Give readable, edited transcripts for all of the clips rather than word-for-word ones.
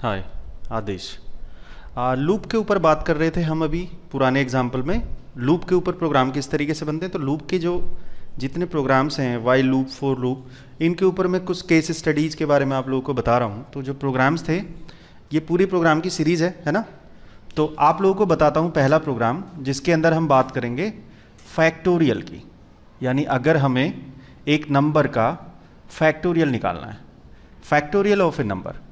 हाय आदेश। Loop के ऊपर बात कर रहे थे हम अभी पुराने एग्जाम्पल में। लूप के ऊपर प्रोग्राम किस तरीके से बनते हैं, तो लूप के जो जितने प्रोग्राम्स हैं, वाइल लूप, फॉर लूप, इनके ऊपर मैं कुछ केस स्टडीज़ के बारे में आप लोगों को बता रहा हूँ। तो जो प्रोग्राम्स थे, ये पूरी प्रोग्राम की सीरीज़ है ना। तो आप लोगों को बताता हूँ पहला प्रोग्राम जिसके अंदर हम बात करेंगे फैक्टोरियल की, यानी अगर हमें एक नंबर का फैक्टोरियल निकालना है, factorial of A number,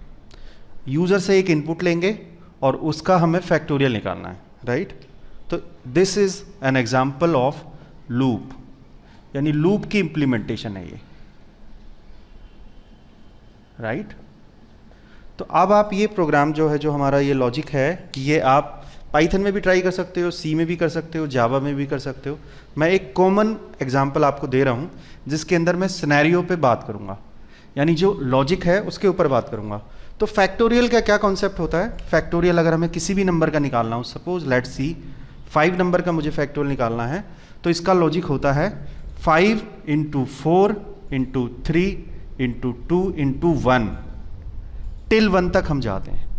user से एक इनपुट लेंगे और उसका हमें फैक्टोरियल निकालना है, राइट। तो this is an example of loop, यानी लूप की इम्प्लीमेंटेशन है ये, राइट। तो अब आप ये प्रोग्राम जो है, जो हमारा ये लॉजिक है, ये आप पाइथन में भी ट्राई कर सकते हो, सी में भी कर सकते हो, जावा में भी कर सकते हो। मैं एक कॉमन एग्जांपल आपको दे रहा हूँ जिसके अंदर मैं सिनेरियो पे बात करूँगा, यानी जो लॉजिक है उसके ऊपर बात करूँगा। तो फैक्टोरियल का क्या कॉन्सेप्ट होता है? फैक्टोरियल अगर हमें किसी भी नंबर का निकालना हो, सपोज लेट्स सी 5 नंबर का मुझे फैक्टोरियल निकालना है, तो इसका लॉजिक होता है 5 × 4 × 3 × 2 × 1 टिल 1 तक हम जाते हैं।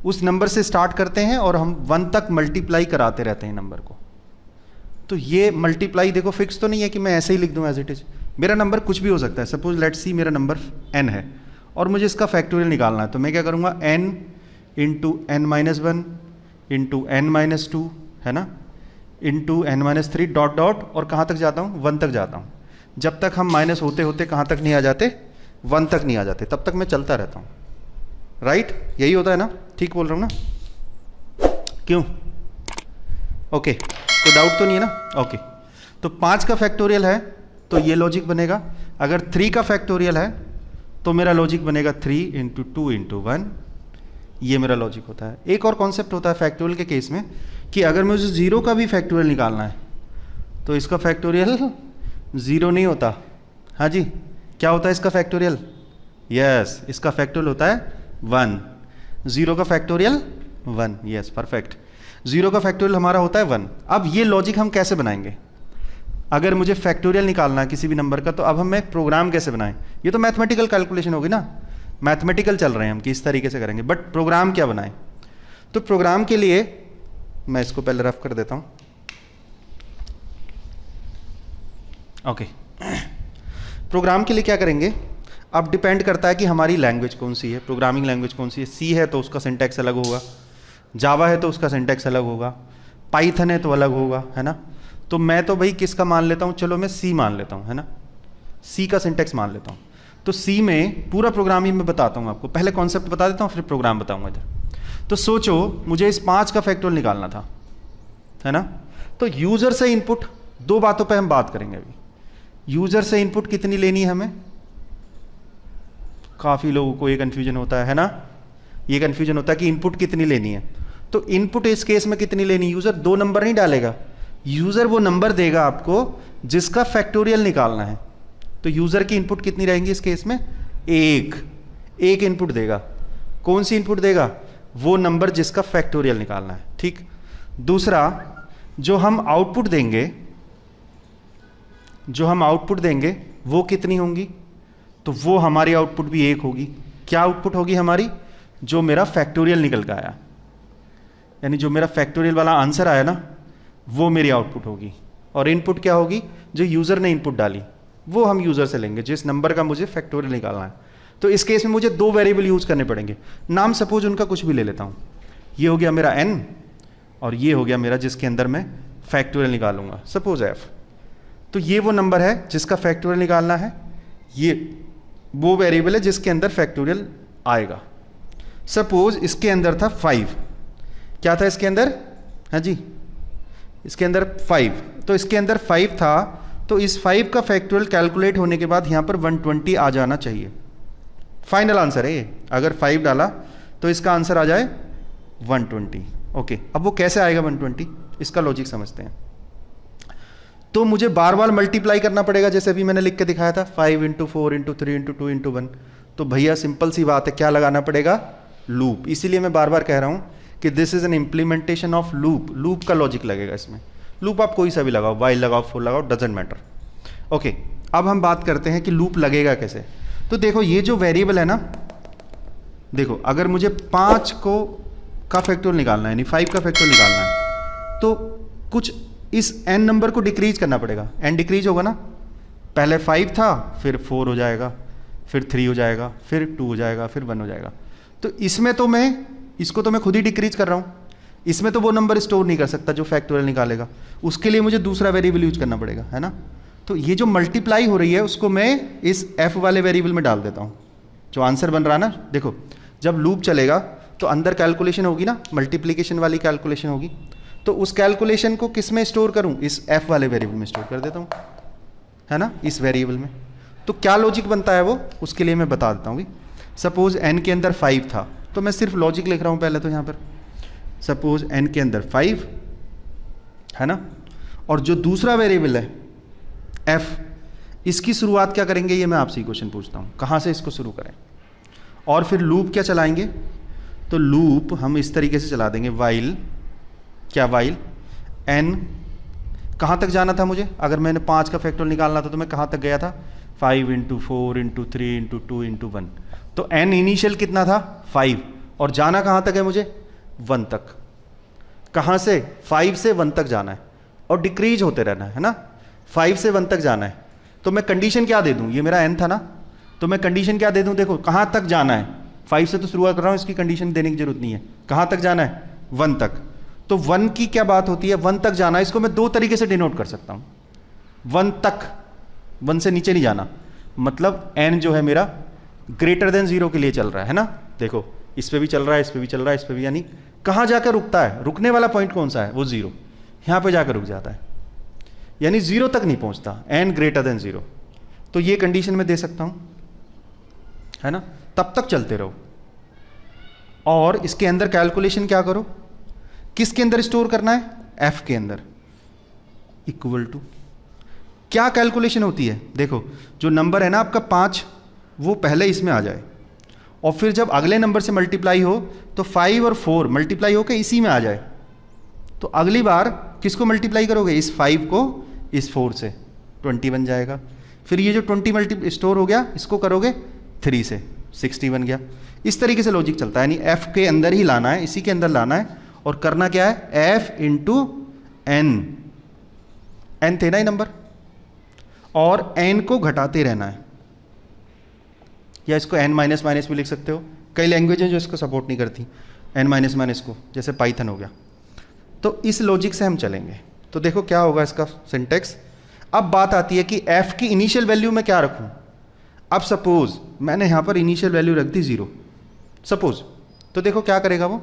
उस नंबर से स्टार्ट करते हैं और हम 1 तक मल्टीप्लाई कराते रहते हैं नंबर को। तो ये मल्टीप्लाई देखो फिक्स तो नहीं है कि मैं ऐसे ही लिख दूं एज इट इज। मेरा नंबर कुछ भी हो सकता है। सपोज लेट्स सी मेरा नंबर n है और मुझे इसका फैक्टोरियल निकालना है, तो मैं क्या करूँगा, n × n-1 × n-2 है ना, × n-3 डॉट डॉट, और कहाँ तक जाता हूँ, 1 तक जाता हूँ। जब तक हम माइनस होते होते कहाँ तक नहीं आ जाते, 1 तक नहीं आ जाते, तब तक मैं चलता रहता हूँ, राइट। यही होता है ना, ठीक बोल रहा हूँ ना? क्यों? ओके, कोई डाउट तो नहीं है ना? ओके। तो 5 का फैक्टोरियल है तो ये लॉजिक बनेगा। अगर 3 का फैक्टोरियल है तो मेरा लॉजिक बनेगा 3 × 2 × 1। ये मेरा लॉजिक होता है। एक और कॉन्सेप्ट होता है फैक्टोरियल के केस में कि अगर मुझे 0 का भी फैक्टोरियल निकालना है तो इसका फैक्टोरियल 0 नहीं होता। हाँ जी, क्या होता है इसका फैक्टोरियल? यस, इसका फैक्टोरियल होता है 1। 0 का फैक्टोरियल 1, यस परफेक्ट। 0 का फैक्टोरियल हमारा होता है 1। अब ये लॉजिक हम कैसे बनाएंगे? अगर मुझे फैक्टोरियल निकालना है किसी भी नंबर का, तो अब हम एक प्रोग्राम कैसे बनाएं? ये तो मैथमेटिकल कैलकुलेशन होगी ना, मैथमेटिकल चल रहे हैं हम, किस तरीके से करेंगे, बट प्रोग्राम क्या बनाएं? तो प्रोग्राम के लिए मैं इसको पहले रफ कर देता हूं। ओके, प्रोग्राम के लिए क्या करेंगे? अब डिपेंड करता है कि हमारी लैंग्वेज कौन सी है, प्रोग्रामिंग लैंग्वेज कौन सी है। सी है तो उसका सिंटैक्स अलग होगा, जावा है तो उसका सिंटैक्स अलग होगा, पाइथन है तो अलग होगा, है ना। तो मैं तो भाई किसका मान लेता हूँ, चलो मैं सी मान लेता हूँ, है ना, सी का सिंटैक्स मान लेता हूँ। तो सी में पूरा प्रोग्रामिंग में बताता हूँ आपको, पहले कॉन्सेप्ट बता देता हूँ फिर प्रोग्राम बताऊँगा इधर। तो सोचो मुझे इस 5 का फैक्टोरियल निकालना था, है ना। तो यूज़र से इनपुट, 2 बातों पर हम बात करेंगे अभी। यूज़र से इनपुट कितनी लेनी है हमें? काफ़ी लोगों को ये कन्फ्यूजन होता है ना, ये कन्फ्यूजन होता है कि इनपुट कितनी लेनी है। तो इनपुट इस केस में कितनी लेनी? यूज़र 2 नंबर नहीं डालेगा, यूज़र वो नंबर देगा आपको जिसका फैक्टोरियल निकालना है। तो यूज़र की इनपुट कितनी रहेंगी इस केस में? एक इनपुट देगा। कौन सी इनपुट देगा? वो नंबर जिसका फैक्टोरियल निकालना है, ठीक। दूसरा, जो हम आउटपुट देंगे वो कितनी होंगी? तो वो हमारी आउटपुट भी 1 होगी। क्या आउटपुट होगी हमारी? जो मेरा फैक्टोरियल निकल के आया, यानी जो मेरा फैक्टोरियल वाला आंसर आया ना, वो मेरी आउटपुट होगी। और इनपुट क्या होगी? जो यूज़र ने इनपुट डाली वो हम यूज़र से लेंगे, जिस नंबर का मुझे फैक्टोरियल निकालना है। तो इस केस में मुझे 2 वेरिएबल यूज़ करने पड़ेंगे। नाम सपोज उनका कुछ भी ले लेता हूँ। ये हो गया मेरा n और ये हो गया मेरा जिसके अंदर मैं फैक्टोरियल निकालूंगा, सपोज f। तो ये वो नंबर है जिसका फैक्टोरियल निकालना है, ये वो वेरिएबल है जिसके अंदर फैक्टोरियल आएगा। सपोज इसके अंदर था 5। क्या था इसके अंदर? हाँ जी, इसके अंदर 5। तो इसके अंदर 5 था, तो इस 5 का फैक्टोरियल कैलकुलेट होने के बाद यहाँ पर 120 आ जाना चाहिए। फाइनल आंसर है ये। अगर 5 डाला तो इसका आंसर आ जाए 120। ओके, अब वो कैसे आएगा 120? इसका लॉजिक समझते हैं। तो मुझे बार बार मल्टीप्लाई करना पड़ेगा, जैसे अभी मैंने लिख के दिखाया था, 5 × 4 × 3 × 2 × 1। तो भैया सिंपल सी बात है, क्या लगाना पड़ेगा? लूप। इसीलिए मैं बार बार कह रहा हूँ कि this is an implementation of loop. Loop का लॉजिक लगेगा इसमें। लूप आप कोई सा भी लगाओ, वाइल लगाओ, फॉर लगाओ, डजेंट मैटर। ओके, अब हम बात करते हैं कि लूप लगेगा कैसे। तो देखो ये जो वेरिएबल है ना, देखो अगर मुझे 5 का फैक्टोरियल निकालना है, यानी 5 का फैक्टोरियल निकालना है, तो कुछ इस n नंबर को डिक्रीज करना पड़ेगा। n डिक्रीज होगा ना, पहले 5 था, फिर 4 हो जाएगा, फिर 3 हो जाएगा, फिर 2 हो जाएगा, फिर 1 हो जाएगा। तो इसमें तो इसको तो मैं खुद ही डिक्रीज कर रहा हूँ, इसमें तो वो नंबर स्टोर नहीं कर सकता जो फैक्टोरियल निकालेगा, उसके लिए मुझे दूसरा वेरिएबल यूज करना पड़ेगा, है ना। तो ये जो मल्टीप्लाई हो रही है उसको मैं इस f वाले वेरिएबल में डाल देता हूँ, जो आंसर बन रहा है ना। देखो जब लूप चलेगा तो अंदर कैलकुलेशन होगी ना, मल्टीप्लीकेशन वाली कैलकुलेशन होगी, तो उस कैलकुलेशन को किस में स्टोर करूँ, इस f वाले वेरिएबल में स्टोर कर देता हूँ, है ना, इस वेरिएबल में। तो क्या लॉजिक बनता है वो, उसके लिए मैं बता देता हूँ। सपोज n के अंदर 5 था, तो मैं सिर्फ लॉजिक लिख रहा हूँ पहले तो यहाँ पर। सपोज n के अंदर 5 है ना, और जो दूसरा वेरिएबल है f, इसकी शुरुआत क्या करेंगे, ये मैं आपसे क्वेश्चन पूछता हूँ, कहाँ से इसको शुरू करें। और फिर लूप क्या चलाएंगे, तो लूप हम इस तरीके से चला देंगे, वाइल क्या, वाइल n कहाँ तक जाना था मुझे, अगर मैंने 5 का फैक्टोरियल निकालना था तो मैं कहाँ तक गया था, 5 × 4 × 3 × 2 × 1। तो n इनिशियल कितना था 5, और जाना कहाँ तक है मुझे 1 तक। कहाँ से, 5 से 1 तक जाना है और डिक्रीज होते रहना है ना, 5 से 1 तक जाना है। तो मैं कंडीशन क्या दे दूँ, ये मेरा n था ना, तो मैं कंडीशन क्या दे दूँ, देखो कहाँ तक जाना है, 5 से तो शुरुआत कर रहा हूँ, इसकी कंडीशन देने की जरूरत नहीं है, कहाँ तक जाना है 1 तक। तो 1 की क्या बात होती है, 1 तक जाना, इसको मैं 2 तरीके से डिनोट कर सकता हूँ। 1 तक, 1 से नीचे नहीं जाना, मतलब n जो है मेरा ग्रेटर देन 0 के लिए चल रहा है ना। देखो इस पे भी चल रहा है, इस पे भी चल रहा है, इस पे भी, यानी कहाँ जाकर रुकता है, रुकने वाला पॉइंट कौन सा है, वो 0, यहाँ पे जाकर रुक जाता है, यानी 0 तक नहीं पहुँचता, n ग्रेटर देन 0। तो ये कंडीशन मैं दे सकता हूँ, है ना, तब तक चलते रहो। और इसके अंदर कैलकुलेशन क्या करो, किसके अंदर स्टोर करना है, f के अंदर, इक्वल टू क्या कैलकुलेशन होती है, देखो जो नंबर है ना आपका 5, वो पहले इसमें आ जाए, और फिर जब अगले नंबर से मल्टीप्लाई हो तो 5 और 4 मल्टीप्लाई होकर इसी में आ जाए। तो अगली बार किसको मल्टीप्लाई करोगे, इस 5 को इस 4 से, 20 बन जाएगा। फिर ये जो 20 मल्टी स्टोर हो गया, इसको करोगे 3 से, 60 बन गया। इस तरीके से लॉजिक चलता है, यानी f के अंदर ही लाना है, इसी के अंदर लाना है, और करना क्या है, f × n थे ना ये नंबर, और n को घटाते रहना है, या इसको n माइनस माइनस भी लिख सकते हो, कई लैंग्वेज हैं जो इसको सपोर्ट नहीं करती n माइनस माइनस को, जैसे पाइथन हो गया। तो इस लॉजिक से हम चलेंगे। तो देखो क्या होगा इसका सिंटेक्स। अब बात आती है कि f की इनिशियल वैल्यू मैं क्या रखूं। अब सपोज मैंने यहां पर इनिशियल वैल्यू रख दी 0, सपोज, तो देखो क्या करेगा वो,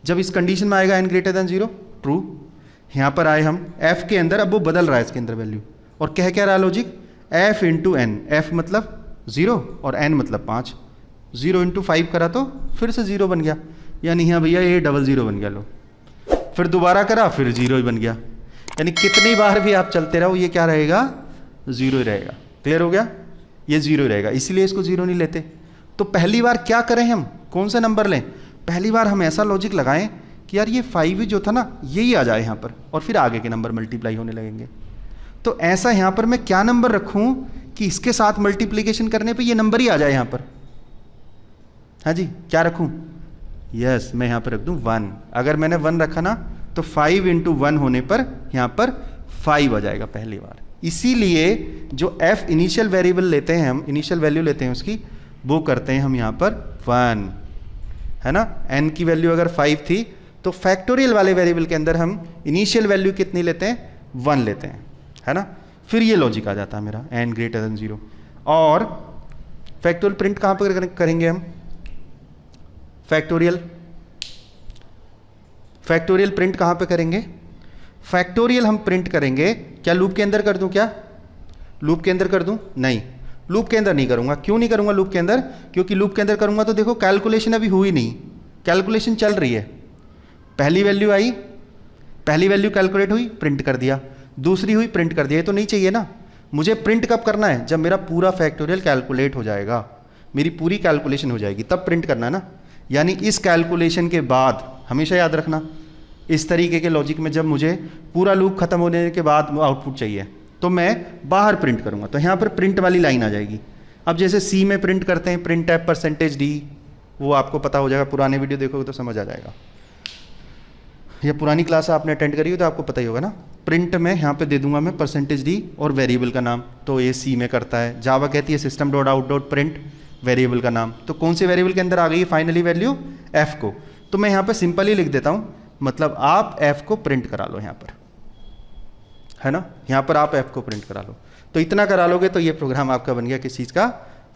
जब इस कंडीशन में आएगा n ग्रेटर देन 0 ट्रू, यहां पर आए हम f के अंदर, अब वो बदल रहा है इसके अंदर वैल्यू, और कह क्या रहा है लॉजिक, f × n, f मतलब 0 और n मतलब 5, 0 × 5 करा तो फिर से 0 बन गया, यानी हाँ भैया ये 00 बन गया, लो फिर दोबारा करा फिर 0 ही बन गया, यानी कितनी बार भी आप चलते रहो ये क्या रहेगा, 0 ही रहेगा। क्लियर हो गया, ये 0 ही रहेगा, इसीलिए इसको 0 नहीं लेते। तो पहली बार क्या करें हम, कौन सा नंबर लें, पहली बार हम ऐसा लॉजिक लगाएं कि यार ये 5 जो था ना यही आ जाए यहाँ पर, और फिर आगे के नंबर मल्टीप्लाई होने लगेंगे। तो ऐसा यहाँ पर मैं क्या नंबर रखूँ कि इसके साथ मल्टीप्लिकेशन करने पे ये नंबर ही आ जाए यहाँ पर, हाँ जी, क्या रखूँ, यस मैं यहाँ पर रख दूँ 1। अगर मैंने 1 रखा ना तो 5 × 1 होने पर यहाँ पर 5 आ जाएगा पहली बार। इसीलिए जो f इनिशियल वेरिएबल लेते हैं हम, इनिशियल वैल्यू लेते हैं उसकी, वो करते हैं हम यहाँ पर 1, है ना। n की वैल्यू अगर 5 थी तो फैक्टोरियल वाले वेरिएबल के अंदर हम इनिशियल वैल्यू कितनी लेते हैं, 1 लेते हैं, है ना। फिर ये लॉजिक आ जाता है मेरा n ग्रेटर देन 0। और फैक्टोरियल प्रिंट कहाँ पर करेंगे हम, फैक्टोरियल प्रिंट कहाँ पे करेंगे, फैक्टोरियल हम प्रिंट करेंगे, क्या लूप के अंदर कर दूं, क्या लूप के अंदर कर दूं, नहीं लूप के अंदर नहीं करूंगा। क्यों नहीं करूंगा लूप के अंदर, क्योंकि लूप के अंदर करूंगा तो देखो कैलकुलेशन अभी हुई नहीं, कैलकुलेशन चल रही है। पहली वैल्यू आई, पहली वैल्यू कैलकुलेट हुई, प्रिंट कर दिया, दूसरी हुई, प्रिंट कर दिया, ये तो नहीं चाहिए ना। मुझे प्रिंट कब करना है, जब मेरा पूरा फैक्टोरियल कैलकुलेट हो जाएगा, मेरी पूरी कैलकुलेशन हो जाएगी, तब प्रिंट करना है ना। यानी इस कैलकुलेशन के बाद, हमेशा याद रखना, इस तरीके के लॉजिक में जब मुझे पूरा लूप खत्म होने के बाद आउटपुट चाहिए तो मैं बाहर प्रिंट करूंगा, तो यहाँ पर प्रिंट वाली लाइन आ जाएगी। अब जैसे सी में प्रिंट करते हैं, प्रिंट f %d, वो आपको पता हो जाएगा, पुराने वीडियो देखोगे तो समझ आ जाएगा, या पुरानी क्लास आपने अटेंड करी हो तो आपको पता ही होगा ना। प्रिंट में यहाँ पे दे दूंगा मैं %d और वेरिएबल का नाम, तो ये सी में करता है। जावा कहती है system dot out dot print variable का नाम, तो कौन से वेरिएबल के अंदर आ गई है फाइनली वैल्यू, f को, तो मैं यहाँ पे सिंपल ही लिख देता हूँ, मतलब आप f को प्रिंट करा लो यहाँ पर, है ना, यहाँ पर आप f को प्रिंट करा लो। तो इतना करा लोगे तो ये प्रोग्राम आपका बन गया किस चीज़ का,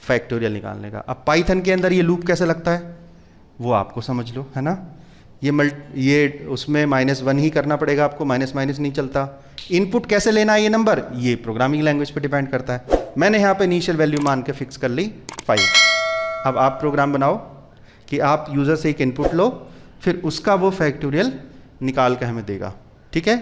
फैक्टोरियल निकालने का। अब पाइथन के अंदर ये लूप कैसे लगता है वो आपको समझ लो, है ना। ये उसमें -1 ही करना पड़ेगा आपको, माइनस माइनस नहीं चलता। इनपुट कैसे लेना है ये नंबर, ये प्रोग्रामिंग लैंग्वेज पे डिपेंड करता है। मैंने यहाँ पे इनिशियल वैल्यू मान के फिक्स कर ली 5। अब आप प्रोग्राम बनाओ कि आप यूज़र से एक इनपुट लो, फिर उसका वो फैक्टोरियल निकाल के हमें देगा, ठीक है।